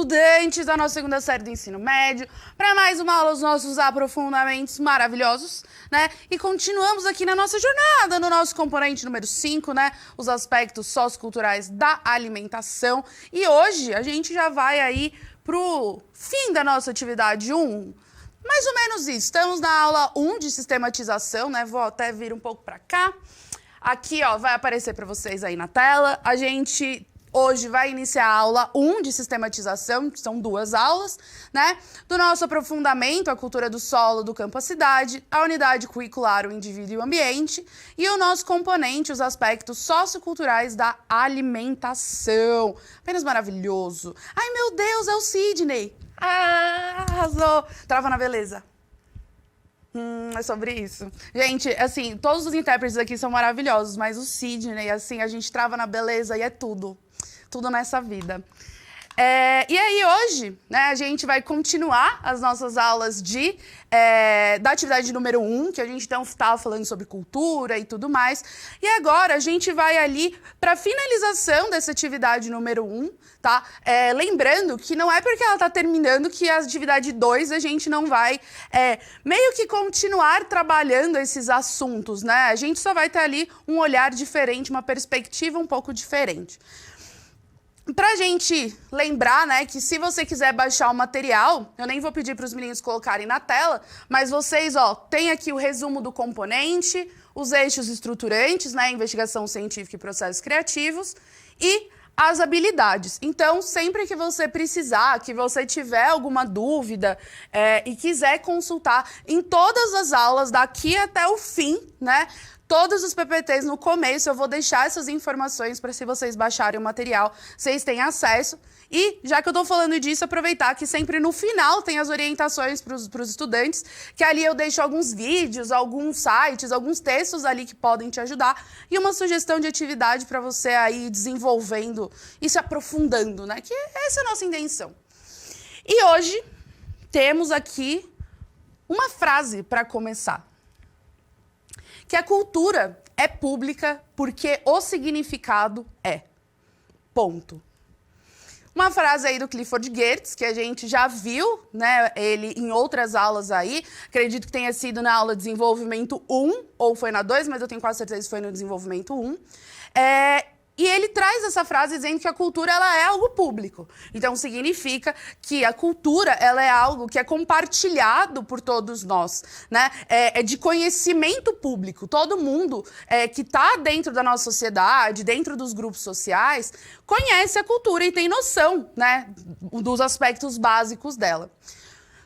estudantes da nossa segunda série do ensino médio, para mais uma aula dos nossos aprofundamentos maravilhosos, né? E continuamos aqui na nossa jornada, no nosso componente número 5, né? Os aspectos socioculturais da alimentação. E hoje a gente já vai aí pro fim da nossa atividade 1. Mais ou menos isso. Estamos na aula 1 de sistematização, né? Vou até vir um pouco para cá. Aqui, ó, vai aparecer para vocês aí na tela. A gente hoje vai iniciar a aula 1 de sistematização, que são 2 aulas, né? Do nosso aprofundamento, a cultura do solo, do campo à cidade, a unidade curricular, o indivíduo e o ambiente, e o nosso componente, os aspectos socioculturais da alimentação. Apenas maravilhoso. Ai, meu Deus, é o Sidney. Ah, arrasou. Trava na beleza. É sobre isso. Gente, assim, todos os intérpretes aqui são maravilhosos, mas o Sidney, assim, a gente trava na beleza e é tudo. Tudo nessa vida. E aí, hoje, né, a gente vai continuar as nossas aulas da atividade número 1, que a gente então estava falando sobre cultura e tudo mais. E agora a gente vai ali para a finalização dessa atividade número 1, tá? Lembrando que não é porque ela está terminando que a atividade 2 a gente não vai meio que continuar trabalhando esses assuntos, né? A gente só vai ter ali um olhar diferente, uma perspectiva um pouco diferente. Pra gente lembrar, né, que se você quiser baixar o material, eu nem vou pedir para os meninos colocarem na tela, mas vocês, ó, tem aqui o resumo do componente, os eixos estruturantes, né, investigação científica e processos criativos, e as habilidades. Então, sempre que você precisar, que você tiver alguma dúvida e quiser consultar em todas as aulas daqui até o fim, né, todos os PPTs no começo, eu vou deixar essas informações para se vocês baixarem o material, vocês têm acesso. E, já que eu estou falando disso, aproveitar que sempre no final tem as orientações para os estudantes, que ali eu deixo alguns vídeos, alguns sites, alguns textos ali que podem te ajudar, e uma sugestão de atividade para você aí desenvolvendo e se aprofundando, né? Que essa é a nossa intenção. E hoje temos aqui uma frase para começar. Que a cultura é pública porque o significado é. Ponto. Uma frase aí do Clifford Geertz, que a gente já viu, né, ele em outras aulas aí, acredito que tenha sido na aula Desenvolvimento 1, ou foi na 2, mas eu tenho quase certeza que foi no Desenvolvimento 1. E ele traz essa frase dizendo que a cultura ela é algo público. Então, significa que a cultura ela é algo que é compartilhado por todos nós, né? É de conhecimento público. Todo mundo que está dentro da nossa sociedade, dentro dos grupos sociais, conhece a cultura e tem noção, né, dos aspectos básicos dela.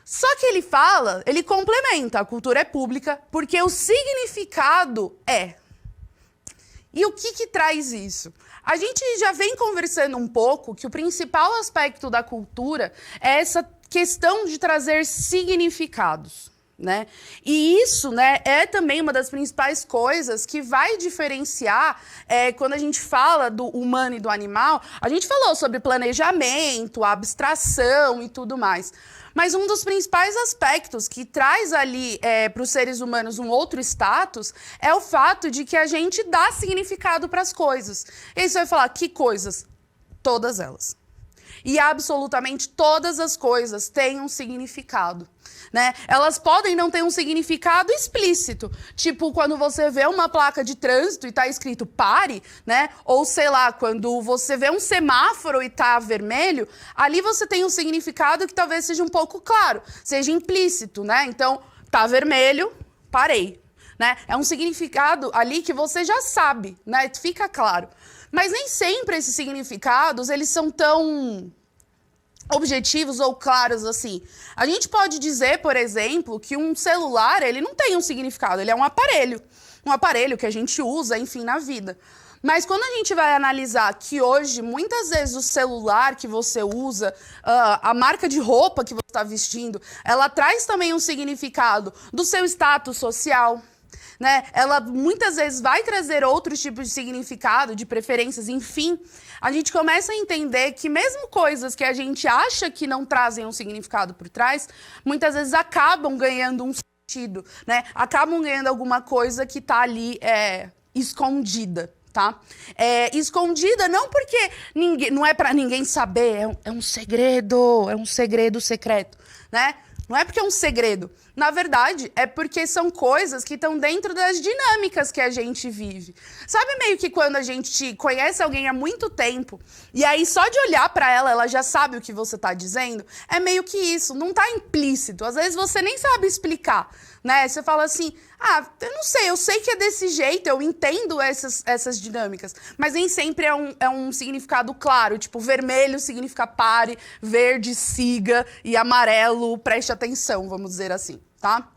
Só que ele complementa, a cultura é pública porque o significado é. E o que traz isso? A gente já vem conversando um pouco que o principal aspecto da cultura é essa questão de trazer significados, né? E isso, né, é também uma das principais coisas que vai diferenciar quando a gente fala do humano e do animal. A gente falou sobre planejamento, abstração e tudo mais. Mas um dos principais aspectos que traz ali para os seres humanos um outro status é o fato de que a gente dá significado para as coisas. E aí você vai falar, que coisas? Todas elas. E absolutamente todas as coisas têm um significado, né? Elas podem não ter um significado explícito, tipo quando você vê uma placa de trânsito e tá escrito pare, né? Ou sei lá, quando você vê um semáforo e tá vermelho, ali você tem um significado que talvez seja um pouco claro, seja implícito, né? Então, tá vermelho, parei, né? É um significado ali que você já sabe, né? Fica claro. Mas nem sempre esses significados, eles são tão objetivos ou claros assim. A gente pode dizer, por exemplo, que um celular, ele não tem um significado, ele é um aparelho que a gente usa, enfim, na vida. Mas quando a gente vai analisar que hoje, muitas vezes, o celular que você usa, a marca de roupa que você está vestindo, ela traz também um significado do seu status social, né? Ela muitas vezes vai trazer outros tipos de significado, de preferências, enfim. A gente começa a entender que mesmo coisas que a gente acha que não trazem um significado por trás, muitas vezes acabam ganhando um sentido, né? Acabam ganhando alguma coisa que está ali escondida. tá? Escondida não porque não é para ninguém saber, é um segredo secreto, né? Não é porque é um segredo. Na verdade, é porque são coisas que estão dentro das dinâmicas que a gente vive. Sabe meio que quando a gente conhece alguém há muito tempo, e aí só de olhar pra ela, ela já sabe o que você tá dizendo? É meio que isso, não tá implícito. Às vezes você nem sabe explicar, né? Você fala assim, eu não sei, eu sei que é desse jeito, eu entendo essas dinâmicas, mas nem sempre é um significado claro, tipo, vermelho significa pare, verde siga e amarelo preste atenção, vamos dizer assim, tá?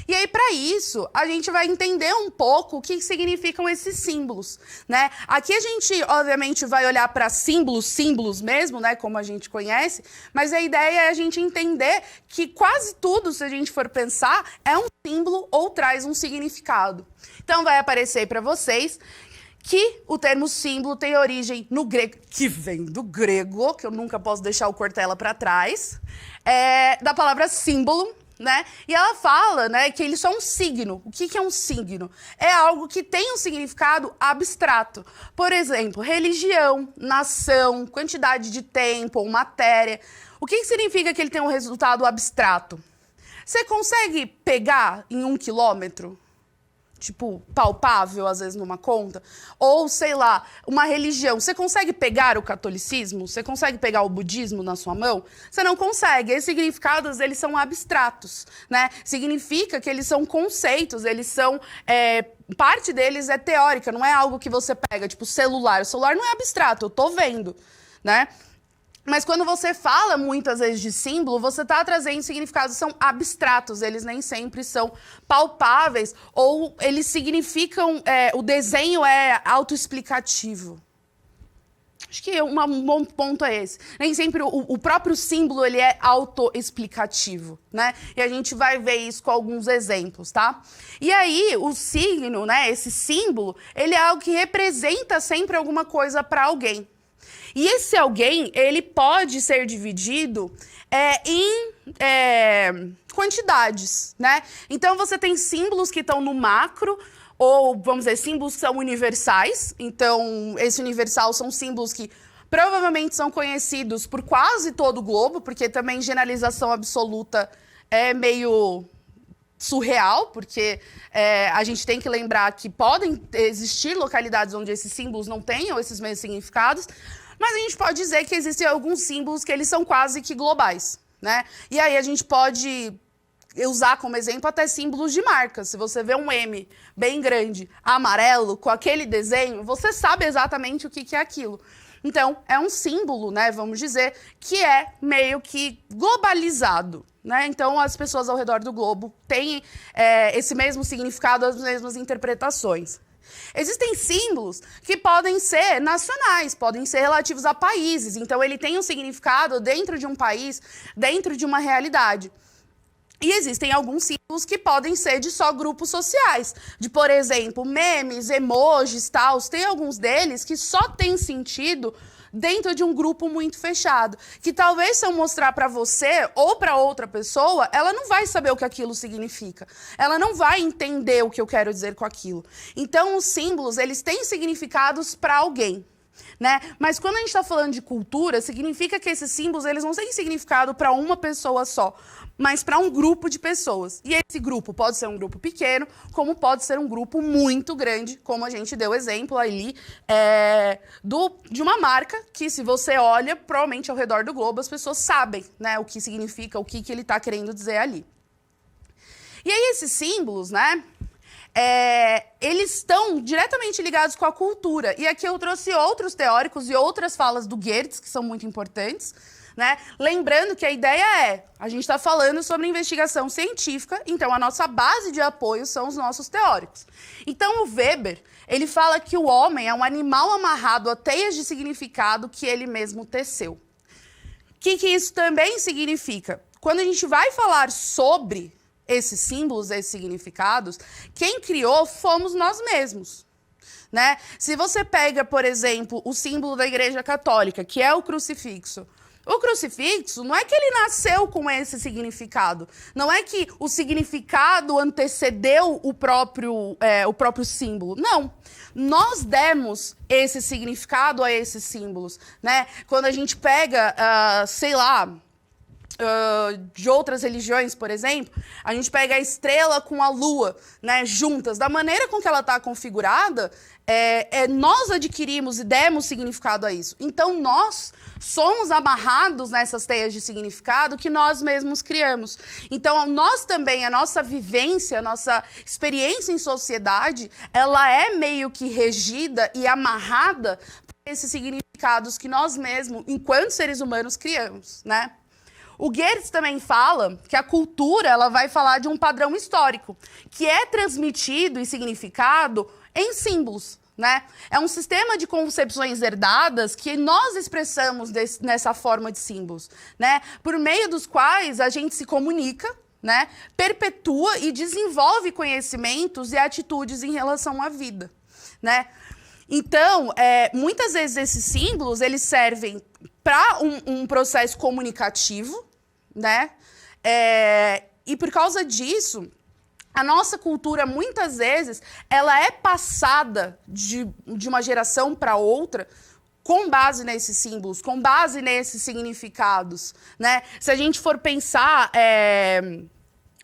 E aí, para isso, a gente vai entender um pouco o que significam esses símbolos, né? Aqui a gente, obviamente, vai olhar para símbolos mesmo, né? Como a gente conhece, mas a ideia é a gente entender que quase tudo, se a gente for pensar, é um símbolo ou traz um significado. Então, vai aparecer para vocês que o termo símbolo tem origem no grego, que vem do grego, que eu nunca posso deixar o Cortella para trás, da palavra símbolo, né? E ela fala, né, que ele só é um signo. O que é um signo? É algo que tem um significado abstrato. Por exemplo, religião, nação, quantidade de tempo ou matéria. O que significa que ele tem um resultado abstrato? Você consegue pegar em 1 quilômetro? Tipo, palpável, às vezes, numa conta, ou, sei lá, uma religião. Você consegue pegar o catolicismo? Você consegue pegar o budismo na sua mão? Você não consegue. Esses significados, eles são abstratos, né? Significa que eles são conceitos, eles são... parte deles é teórica, não é algo que você pega, tipo, celular. O celular não é abstrato, eu tô vendo, né? Mas quando você fala muitas vezes de símbolo, você está trazendo significados que são abstratos, eles nem sempre são palpáveis, ou eles significam, o desenho é autoexplicativo. Acho que um bom ponto é esse. Nem sempre o próprio símbolo ele é autoexplicativo, né? E a gente vai ver isso com alguns exemplos, tá? E aí, o signo, né, esse símbolo, ele é algo que representa sempre alguma coisa para alguém. E esse alguém, ele pode ser dividido em quantidades, né? Então, você tem símbolos que estão no macro, ou, vamos dizer, símbolos que são universais. Então, esse universal são símbolos que provavelmente são conhecidos por quase todo o globo, porque também generalização absoluta é meio surreal, porque a gente tem que lembrar que podem existir localidades onde esses símbolos não tenham esses mesmos significados, mas a gente pode dizer que existem alguns símbolos que eles são quase que globais, né? E aí a gente pode usar como exemplo até símbolos de marcas. Se você vê um M bem grande, amarelo, com aquele desenho, você sabe exatamente o que é aquilo. Então, é um símbolo, né, vamos dizer, que é meio que globalizado, né? Então, as pessoas ao redor do globo têm esse mesmo significado, as mesmas interpretações. Existem símbolos que podem ser nacionais, podem ser relativos a países. Então, ele tem um significado dentro de um país, dentro de uma realidade. E existem alguns símbolos que podem ser de só grupos sociais. De, por exemplo, memes, emojis, tal. Tem alguns deles que só têm sentido dentro de um grupo muito fechado. Que talvez se eu mostrar para você ou para outra pessoa, ela não vai saber o que aquilo significa. Ela não vai entender o que eu quero dizer com aquilo. Então, os símbolos, eles têm significados para alguém, né? Mas quando a gente está falando de cultura, significa que esses símbolos eles não têm significado para uma pessoa só, mas para um grupo de pessoas. E esse grupo pode ser um grupo pequeno, como pode ser um grupo muito grande, como a gente deu exemplo ali de uma marca que, se você olha, provavelmente ao redor do globo, as pessoas sabem, né, o que significa, o que ele está querendo dizer ali. E aí esses símbolos, né, eles estão diretamente ligados com a cultura. E aqui eu trouxe outros teóricos e outras falas do Geertz, que são muito importantes, né? Lembrando que a ideia a gente está falando sobre investigação científica, então a nossa base de apoio são os nossos teóricos. Então o Weber, ele fala que o homem é um animal amarrado a teias de significado que ele mesmo teceu. O que isso também significa? Quando a gente vai falar sobre esses símbolos, esses significados, quem criou fomos nós mesmos, né? Se você pega, por exemplo, o símbolo da Igreja Católica, que é o crucifixo, O crucifixo não é que ele nasceu com esse significado. Não é que o significado antecedeu o próprio símbolo. Não. Nós demos esse significado a esses símbolos, né? Quando a gente pega, sei lá, de outras religiões, por exemplo, a gente pega a estrela com a lua, né, juntas. Da maneira com que ela está configurada, nós adquirimos e demos significado a isso. Então, nós somos amarrados nessas teias de significado que nós mesmos criamos. Então, nós também, a nossa vivência, a nossa experiência em sociedade, ela é meio que regida e amarrada por esses significados que nós mesmos, enquanto seres humanos, criamos, né? O Geertz também fala que a cultura ela vai falar de um padrão histórico, que é transmitido e significado em símbolos, né? É um sistema de concepções herdadas que nós expressamos nessa forma de símbolos, né? Por meio dos quais a gente se comunica, né? Perpetua e desenvolve conhecimentos e atitudes em relação à vida, né? Então, muitas vezes esses símbolos eles servem para um processo comunicativo, né? E por causa disso, a nossa cultura, muitas vezes, ela é passada de uma geração para outra com base nesses símbolos, com base nesses significados, né? Se a gente for pensar...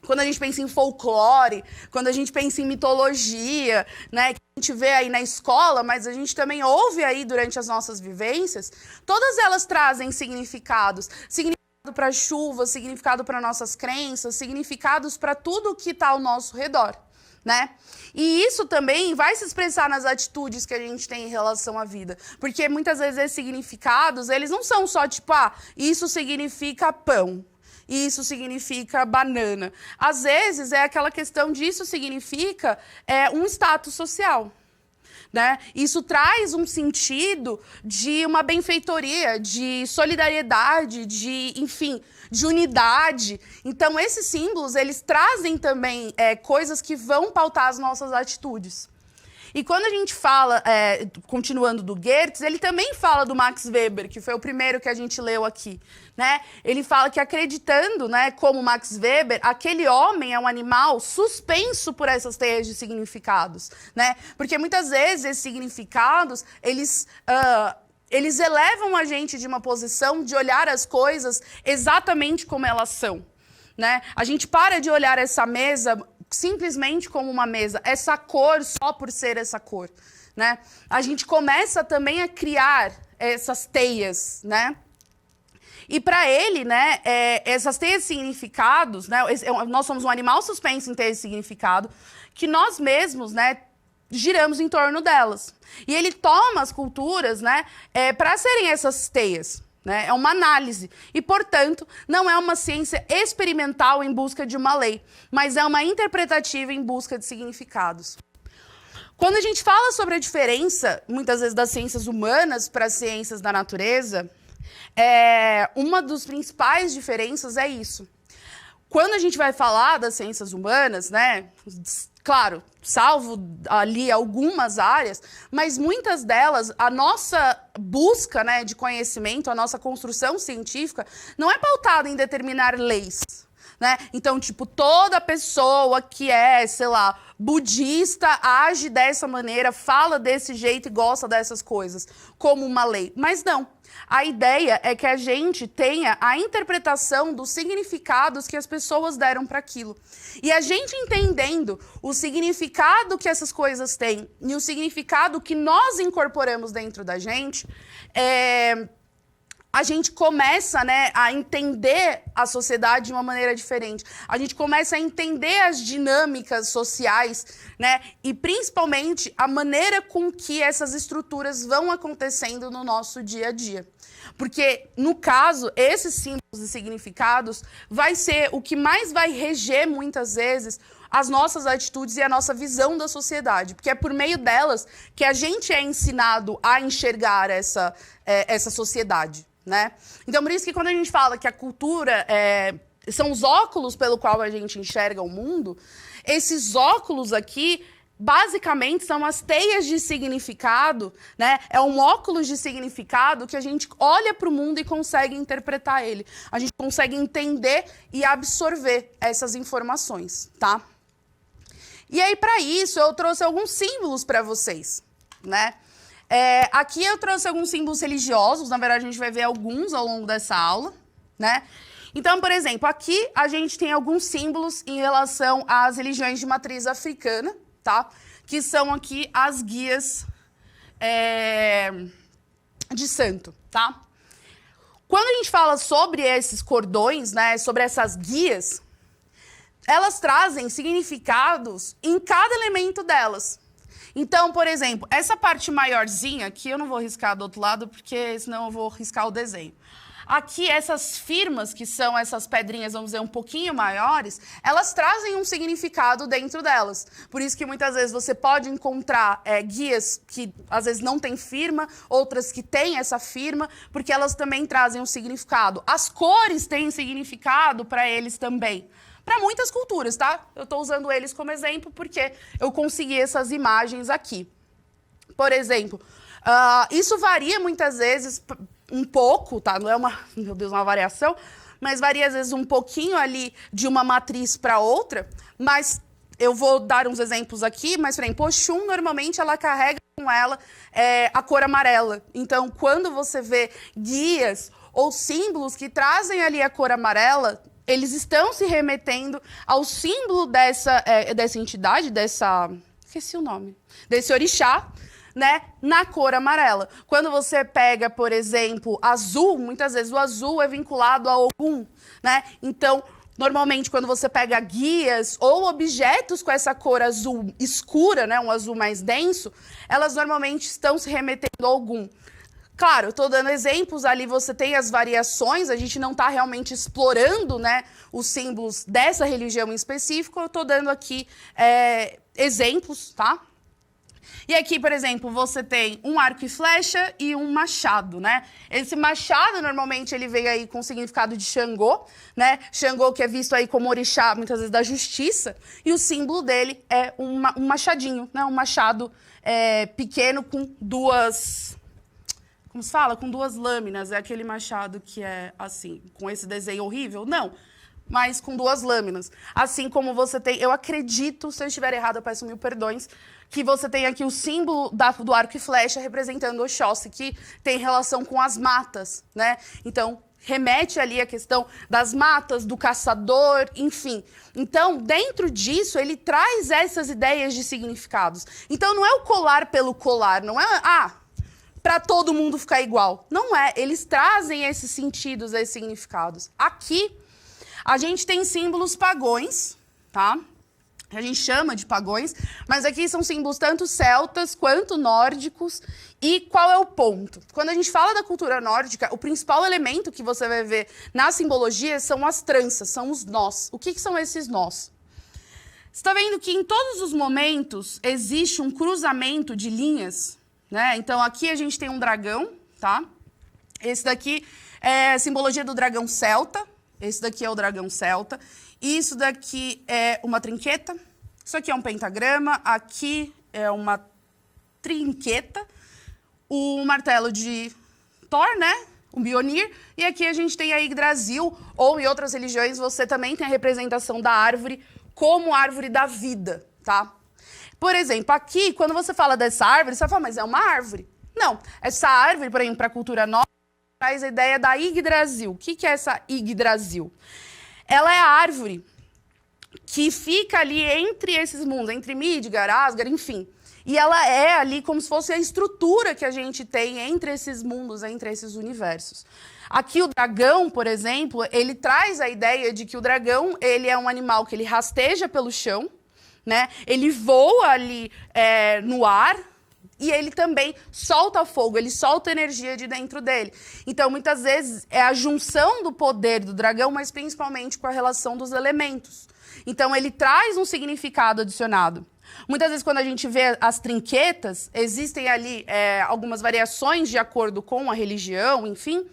Quando a gente pensa em folclore, quando a gente pensa em mitologia, né, que a gente vê aí na escola, mas a gente também ouve aí durante as nossas vivências, todas elas trazem significados. Significado para a chuva, significado para nossas crenças, significados para tudo que está ao nosso redor, né? E isso também vai se expressar nas atitudes que a gente tem em relação à vida. Porque muitas vezes esses significados, eles não são só tipo, isso significa pão. Isso significa banana. Às vezes, é aquela questão de isso significa um status social, né? Isso traz um sentido de uma benfeitoria, de solidariedade, enfim, de unidade. Então, esses símbolos, eles trazem também coisas que vão pautar as nossas atitudes. E quando a gente fala, continuando do Geertz, ele também fala do Max Weber, que foi o primeiro que a gente leu aqui, né? Ele fala que acreditando, né, como Max Weber, aquele homem é um animal suspenso por essas teias de significados, né? Porque muitas vezes esses significados, eles elevam a gente de uma posição de olhar as coisas exatamente como elas são, né? A gente para de olhar essa mesa simplesmente como uma mesa, essa cor só por ser essa cor, né? A gente começa também a criar essas teias, né? E para ele, né, essas teias de significados, né, nós somos um animal suspenso em teias de significado, que nós mesmos, né, giramos em torno delas. E ele toma as culturas, né, para serem essas teias. Né? É uma análise e, portanto, não é uma ciência experimental em busca de uma lei, mas é uma interpretativa em busca de significados. Quando a gente fala sobre a diferença, muitas vezes, das ciências humanas para as ciências da natureza, uma das principais diferenças é isso. Quando a gente vai falar das ciências humanas, né, claro, salvo ali algumas áreas, mas muitas delas, a nossa busca, né, de conhecimento, a nossa construção científica, não é pautada em determinar leis, né? Então, tipo, toda pessoa que é, sei lá, budista, age dessa maneira, fala desse jeito e gosta dessas coisas, como uma lei. Mas não. A ideia é que a gente tenha a interpretação dos significados que as pessoas deram para aquilo. E a gente entendendo o significado que essas coisas têm e o significado que nós incorporamos dentro da gente, a gente começa, né, a entender a sociedade de uma maneira diferente. A gente começa a entender as dinâmicas sociais, né, e principalmente a maneira com que essas estruturas vão acontecendo no nosso dia a dia. Porque, no caso, esses símbolos e significados vai ser o que mais vai reger, muitas vezes, as nossas atitudes e a nossa visão da sociedade. Porque é por meio delas que a gente é ensinado a enxergar essa sociedade, né? Então, por isso que quando a gente fala que a cultura são os óculos pelo qual a gente enxerga o mundo, esses óculos aqui basicamente são as teias de significado, né? É um óculos de significado que a gente olha para o mundo e consegue interpretar ele. A gente consegue entender e absorver essas informações, tá? E aí, para isso, eu trouxe alguns símbolos para vocês, né? Aqui eu trouxe alguns símbolos religiosos, na verdade a gente vai ver alguns ao longo dessa aula, né? Então, por exemplo, aqui a gente tem alguns símbolos em relação às religiões de matriz africana, tá? Que são aqui as guias de santo, tá? Quando a gente fala sobre esses cordões, né, sobre essas guias, elas trazem significados em cada elemento delas. Então, por exemplo, essa parte maiorzinha aqui, eu não vou riscar do outro lado, porque senão eu vou riscar o desenho. Aqui, essas firmas, que são essas pedrinhas, vamos dizer, um pouquinho maiores, elas trazem um significado dentro delas. Por isso que muitas vezes você pode encontrar guias que às vezes não têm firma, outras que têm essa firma, porque elas também trazem um significado. As cores têm significado para eles também. Para muitas culturas, tá? Eu estou usando eles como exemplo porque eu consegui essas imagens aqui. Por exemplo, isso varia muitas vezes um pouco, tá? Não é uma variação, mas varia às vezes um pouquinho ali de uma matriz para outra, mas eu vou dar uns exemplos aqui, mas, por exemplo, Oxum, normalmente, ela carrega com ela a cor amarela. Então, quando você vê guias ou símbolos que trazem ali a cor amarela, eles estão se remetendo ao símbolo dessa entidade, esqueci o nome, desse orixá, né, na cor amarela. Quando você pega, por exemplo, azul, muitas vezes o azul é vinculado a Ogum, né? Então, normalmente, quando você pega guias ou objetos com essa cor azul escura, né, um azul mais denso, elas normalmente estão se remetendo a Ogum. Claro, eu estou dando exemplos, ali você tem as variações, a gente não está realmente explorando, né, os símbolos dessa religião em específico, eu estou dando aqui exemplos, tá? E aqui, por exemplo, você tem um arco e flecha e um machado, né? Esse machado, normalmente, ele vem aí com o significado de Xangô, né? Xangô, que é visto aí como orixá, muitas vezes, da justiça. E o símbolo dele é um machadinho, né? Um machado pequeno com duas... Como se fala? Com duas lâminas. É aquele machado que é assim, com esse desenho horrível? Não. Mas com duas lâminas. Assim como você tem... Eu acredito, se eu estiver errado, eu peço 1000 perdões, que você tem aqui o símbolo do arco e flecha representando Oxóssi, que tem relação com as matas, né? Então, remete ali a questão das matas, do caçador, enfim. Então, dentro disso, ele traz essas ideias de significados. Então, não é o colar pelo colar, não é... para todo mundo ficar igual. Não é. Eles trazem esses sentidos, esses significados. Aqui, a gente tem símbolos pagões, tá? A gente chama de pagões, mas aqui são símbolos tanto celtas quanto nórdicos. E qual é o ponto? Quando a gente fala da cultura nórdica, o principal elemento que você vai ver na simbologia são as tranças, são os nós. O que são esses nós? Você está vendo que em todos os momentos existe um cruzamento de linhas, né? Então, aqui a gente tem um dragão, tá? Esse daqui é a simbologia do dragão celta. Esse daqui é o dragão celta. Isso daqui é uma trinqueta. Isso aqui é um pentagrama. Aqui é uma trinqueta. O martelo de Thor, né? O Mjolnir. E aqui a gente tem a Yggdrasil, ou em outras religiões você também tem a representação da árvore como árvore da vida, tá? Por exemplo, aqui, quando você fala dessa árvore, você vai falar, mas é uma árvore. Não, essa árvore, por exemplo, para a cultura nórdica, traz a ideia da Yggdrasil. O que é essa Yggdrasil? Ela é a árvore que fica ali entre esses mundos, entre Midgard, Asgard, enfim. E ela é ali como se fosse a estrutura que a gente tem entre esses mundos, entre esses universos. Aqui o dragão, por exemplo, ele traz a ideia de que o dragão ele é um animal que ele rasteja pelo chão, né? Ele voa ali no ar e ele também solta fogo, ele solta energia de dentro dele. Então, muitas vezes, é a junção do poder do dragão, mas principalmente com a relação dos elementos. Então, ele traz um significado adicionado. Muitas vezes, quando a gente vê as trinquetas, existem ali algumas variações de acordo com a religião, enfim.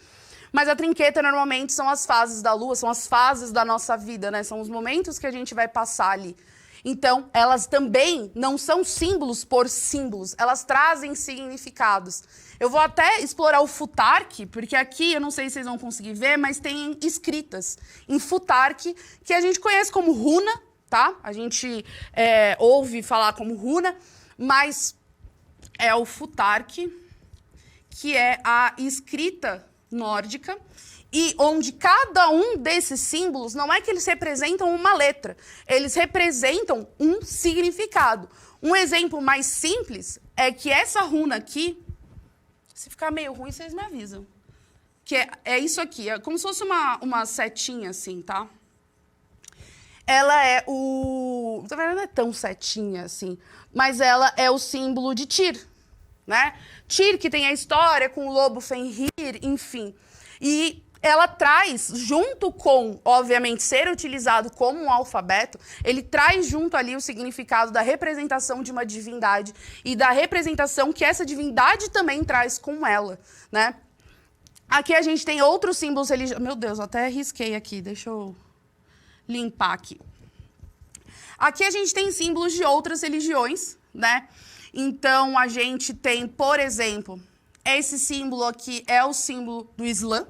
Mas a trinqueta, normalmente, são as fases da lua, são as fases da nossa vida, né? São os momentos que a gente vai passar ali. Então, elas também não são símbolos por símbolos, elas trazem significados. Eu vou até explorar o futark, porque aqui, eu não sei se vocês vão conseguir ver, mas tem escritas em futark, que a gente conhece como runa, tá? A gente ouve falar como runa, mas é o futark, que é a escrita nórdica, e onde cada um desses símbolos, não é que eles representam uma letra, eles representam um significado. Um exemplo mais simples é que essa runa aqui, se ficar meio ruim, vocês me avisam. Que é isso aqui, é como se fosse uma setinha assim, tá? Ela é o... Na verdade, não é tão setinha assim, mas ela é o símbolo de Tyr, né? Tyr, que tem a história com o lobo Fenrir, enfim. E ela traz, junto com, obviamente, ser utilizado como um alfabeto, ele traz junto ali o significado da representação de uma divindade e da representação que essa divindade também traz com ela, né? Aqui a gente tem outros símbolos religiosos. Meu Deus, eu até risquei aqui, deixa eu limpar aqui. Aqui a gente tem símbolos de outras religiões, né? Então, a gente tem, por exemplo, esse símbolo aqui é o símbolo do Islã,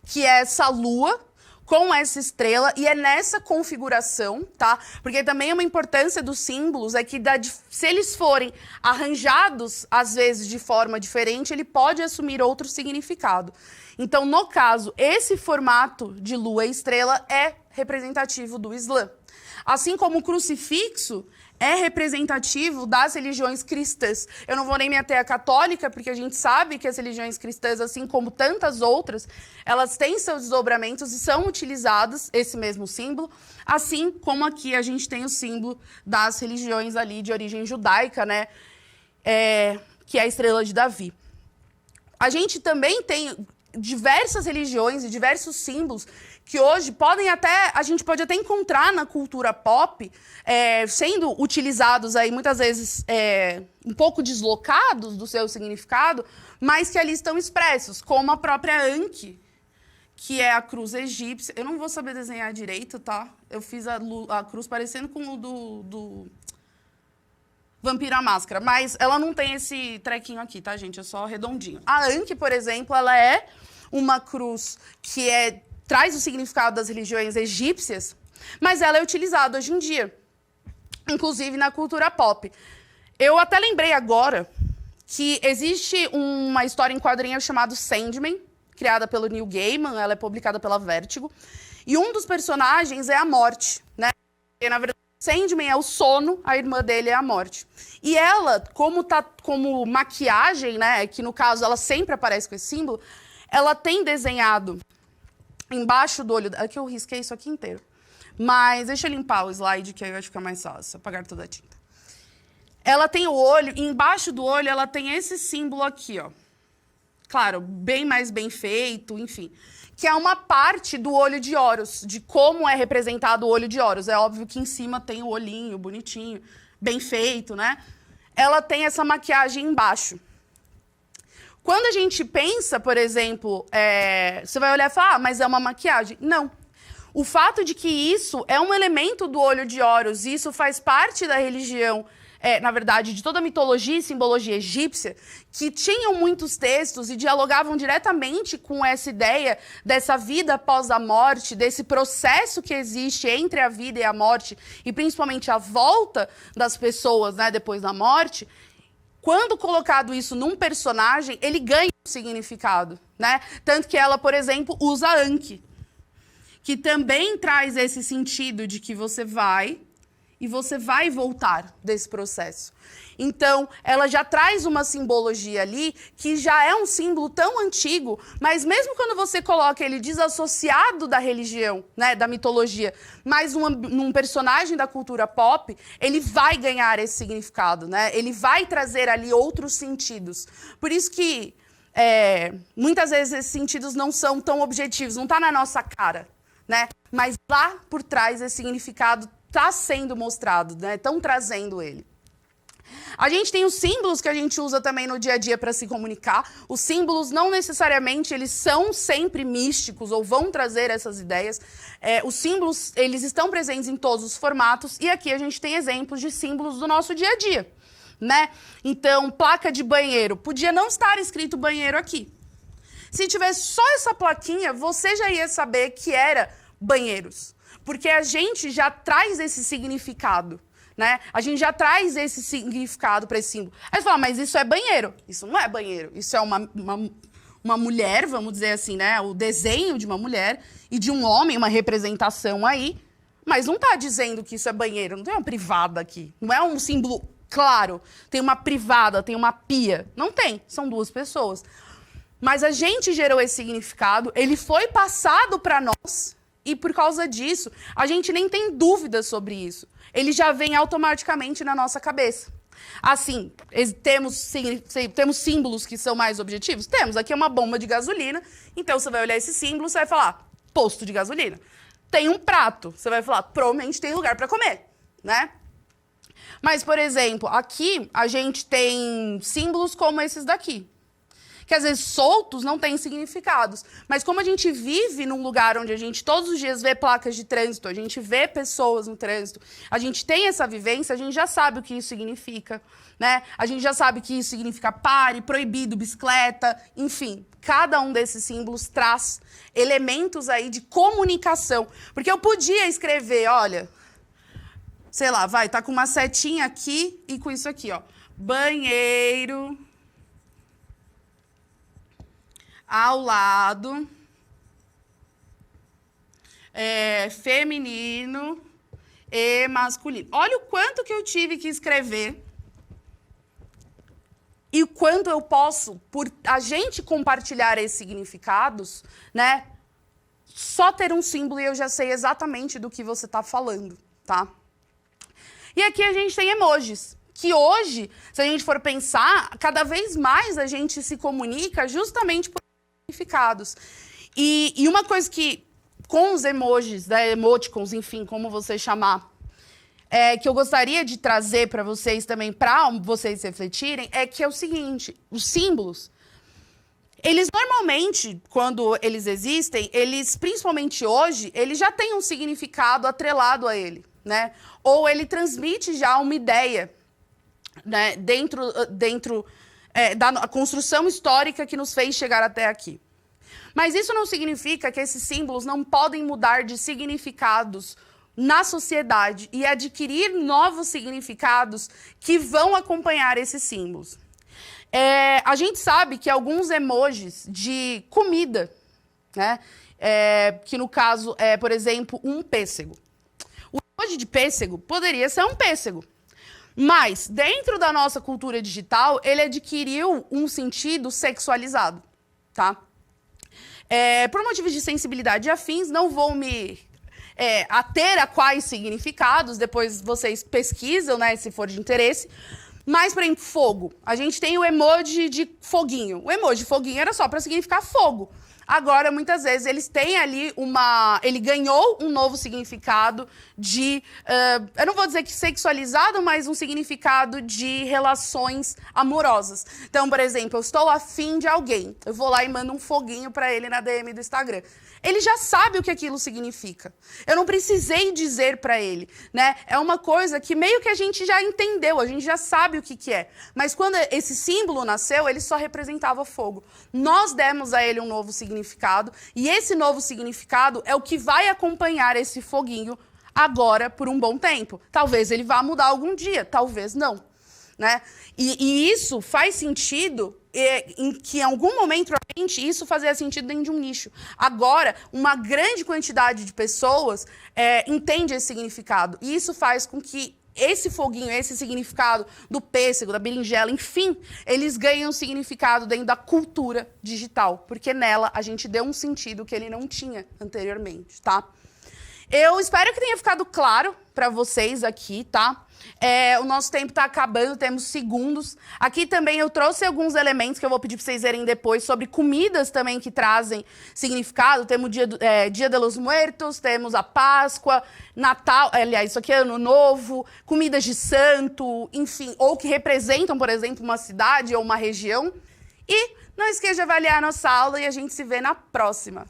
que é essa lua com essa estrela, e é nessa configuração, tá? Porque também uma importância dos símbolos é que se eles forem arranjados, às vezes, de forma diferente, ele pode assumir outro significado. Então, no caso, esse formato de lua e estrela é representativo do Islã. Assim como o crucifixo é representativo das religiões cristãs. Eu não vou nem me ater à católica, porque a gente sabe que as religiões cristãs, assim como tantas outras, elas têm seus desdobramentos e são utilizadas, esse mesmo símbolo, assim como aqui a gente tem o símbolo das religiões ali de origem judaica, né? Que é a estrela de Davi. A gente também tem diversas religiões e diversos símbolos que hoje a gente pode até encontrar na cultura pop, sendo utilizados aí muitas vezes um pouco deslocados do seu significado, mas que ali estão expressos, como a própria Anki, que é a cruz egípcia. Eu não vou saber desenhar direito, tá? Eu fiz a cruz parecendo com o do Vampiro à Máscara, mas ela não tem esse trequinho aqui, tá, gente? É só redondinho. A Anki, por exemplo, ela é uma cruz que traz o significado das religiões egípcias, mas ela é utilizada hoje em dia, inclusive na cultura pop. Eu até lembrei agora que existe uma história em quadrinhos chamada Sandman, criada pelo Neil Gaiman, ela é publicada pela Vertigo, e um dos personagens é a Morte, né? E, na verdade, Sandman é o sono, a irmã dele é a Morte. E ela, como maquiagem, né, que no caso ela sempre aparece com esse símbolo, ela tem desenhado embaixo do olho... Aqui eu risquei isso aqui inteiro. Mas deixa eu limpar o slide, que aí vai ficar mais fácil, apagar toda a tinta. Ela tem o olho, e embaixo do olho ela tem esse símbolo aqui, ó. Claro, bem mais bem feito, enfim. Que é uma parte do olho de Horus, de como é representado o olho de Horus. É óbvio que em cima tem o olhinho bonitinho, bem feito, né? Ela tem essa maquiagem embaixo. Quando a gente pensa, por exemplo, você vai olhar e falar, mas é uma maquiagem. Não. O fato de que isso é um elemento do olho de Horus, e isso faz parte da religião, na verdade, de toda a mitologia e simbologia egípcia, que tinham muitos textos e dialogavam diretamente com essa ideia dessa vida após a morte, desse processo que existe entre a vida e a morte, e principalmente a volta das pessoas, né, depois da morte. Quando colocado isso num personagem, ele ganha um significado, né? Tanto que ela, por exemplo, usa Anki, que também traz esse sentido de que você vai voltar desse processo. Então, ela já traz uma simbologia ali que já é um símbolo tão antigo, mas mesmo quando você coloca ele desassociado da religião, né, da mitologia, mas num personagem da cultura pop, ele vai ganhar esse significado, né? Ele vai trazer ali outros sentidos. Por isso que muitas vezes esses sentidos não são tão objetivos, não está na nossa cara, né? Mas lá por trás esse significado está sendo mostrado, né? Estão trazendo ele. A gente tem os símbolos que a gente usa também no dia a dia para se comunicar. Os símbolos não necessariamente eles são sempre místicos ou vão trazer essas ideias. Os símbolos eles estão presentes em todos os formatos e aqui a gente tem exemplos de símbolos do nosso dia a dia, né? Então, placa de banheiro. Podia não estar escrito banheiro aqui. Se tivesse só essa plaquinha, você já ia saber que era banheiros. Porque a gente já traz esse significado. Né? A gente já traz esse significado para esse símbolo. Aí você fala, mas isso é banheiro. Isso não é banheiro. Isso é uma mulher, vamos dizer assim, né? O desenho de uma mulher e de um homem, uma representação aí. Mas não está dizendo que isso é banheiro. Não tem uma privada aqui. Não é um símbolo claro. Tem uma privada, tem uma pia. Não tem. São duas pessoas. Mas a gente gerou esse significado. Ele foi passado para nós. E por causa disso, a gente nem tem dúvida sobre isso. Ele já vem automaticamente na nossa cabeça. Assim, temos símbolos que são mais objetivos? Temos. Aqui é uma bomba de gasolina, então você vai olhar esse símbolo, você vai falar, posto de gasolina. Tem um prato, você vai falar, provavelmente tem lugar para comer, né? Mas, por exemplo, aqui a gente tem símbolos como esses daqui. Que às vezes soltos não têm significados. Mas como a gente vive num lugar onde a gente todos os dias vê placas de trânsito, a gente vê pessoas no trânsito, a gente tem essa vivência, a gente já sabe o que isso significa, né? A gente já sabe que isso significa pare, proibido, bicicleta, enfim. Cada um desses símbolos traz elementos aí de comunicação. Porque eu podia escrever, olha, sei lá, tá com uma setinha aqui e com isso aqui, ó. Banheiro ao lado, feminino e masculino. Olha o quanto que eu tive que escrever e o quanto eu posso, por a gente compartilhar esses significados, né? Só ter um símbolo e eu já sei exatamente do que você está falando, tá? E aqui a gente tem emojis. Que hoje, se a gente for pensar, cada vez mais a gente se comunica justamente por significados. E uma coisa que, com os emojis, né, emoticons, enfim, como você chamar, que eu gostaria de trazer para vocês também, para vocês refletirem, é que é o seguinte, os símbolos, eles normalmente, quando eles existem, eles, principalmente hoje, eles já têm um significado atrelado a ele, né? Ou ele transmite já uma ideia, né, dentro da construção histórica que nos fez chegar até aqui. Mas isso não significa que esses símbolos não podem mudar de significados na sociedade e adquirir novos significados que vão acompanhar esses símbolos. A gente sabe que alguns emojis de comida, né, que no caso é, por exemplo, um pêssego. O emoji de pêssego poderia ser um pêssego. Mas, dentro da nossa cultura digital, ele adquiriu um sentido sexualizado, tá? Por motivos de sensibilidade e afins, não vou me ater a quais significados, depois vocês pesquisam, né, se for de interesse. Mas, por exemplo, fogo. A gente tem o emoji de foguinho. O emoji de foguinho era só para significar fogo. Agora, muitas vezes, eles têm ali ele ganhou um novo significado de, eu não vou dizer que sexualizado, mas um significado de relações amorosas. Então, por exemplo, eu estou afim de alguém. Eu vou lá e mando um foguinho para ele na DM do Instagram. Ele já sabe o que aquilo significa. Eu não precisei dizer para ele, né? É uma coisa que meio que a gente já entendeu, a gente já sabe o que é. Mas quando esse símbolo nasceu, ele só representava fogo. Nós demos a ele um novo significado e esse novo significado é o que vai acompanhar esse foguinho agora por um bom tempo. Talvez ele vá mudar algum dia, talvez não, né? E isso faz sentido em que em algum momento isso fazia sentido dentro de um nicho. Agora, uma grande quantidade de pessoas entende esse significado. E isso faz com que esse foguinho, esse significado do pêssego, da berinjela, enfim, eles ganham significado dentro da cultura digital. Porque nela a gente deu um sentido que ele não tinha anteriormente, tá? Eu espero que tenha ficado claro para vocês aqui, tá? O nosso tempo está acabando, temos segundos. Aqui também eu trouxe alguns elementos que eu vou pedir para vocês verem depois sobre comidas também que trazem significado. Temos Dia de los Muertos, temos a Páscoa, Natal, aliás, isso aqui é Ano Novo, comidas de santo, enfim, ou que representam, por exemplo, uma cidade ou uma região. E não esqueça de avaliar a nossa aula e a gente se vê na próxima.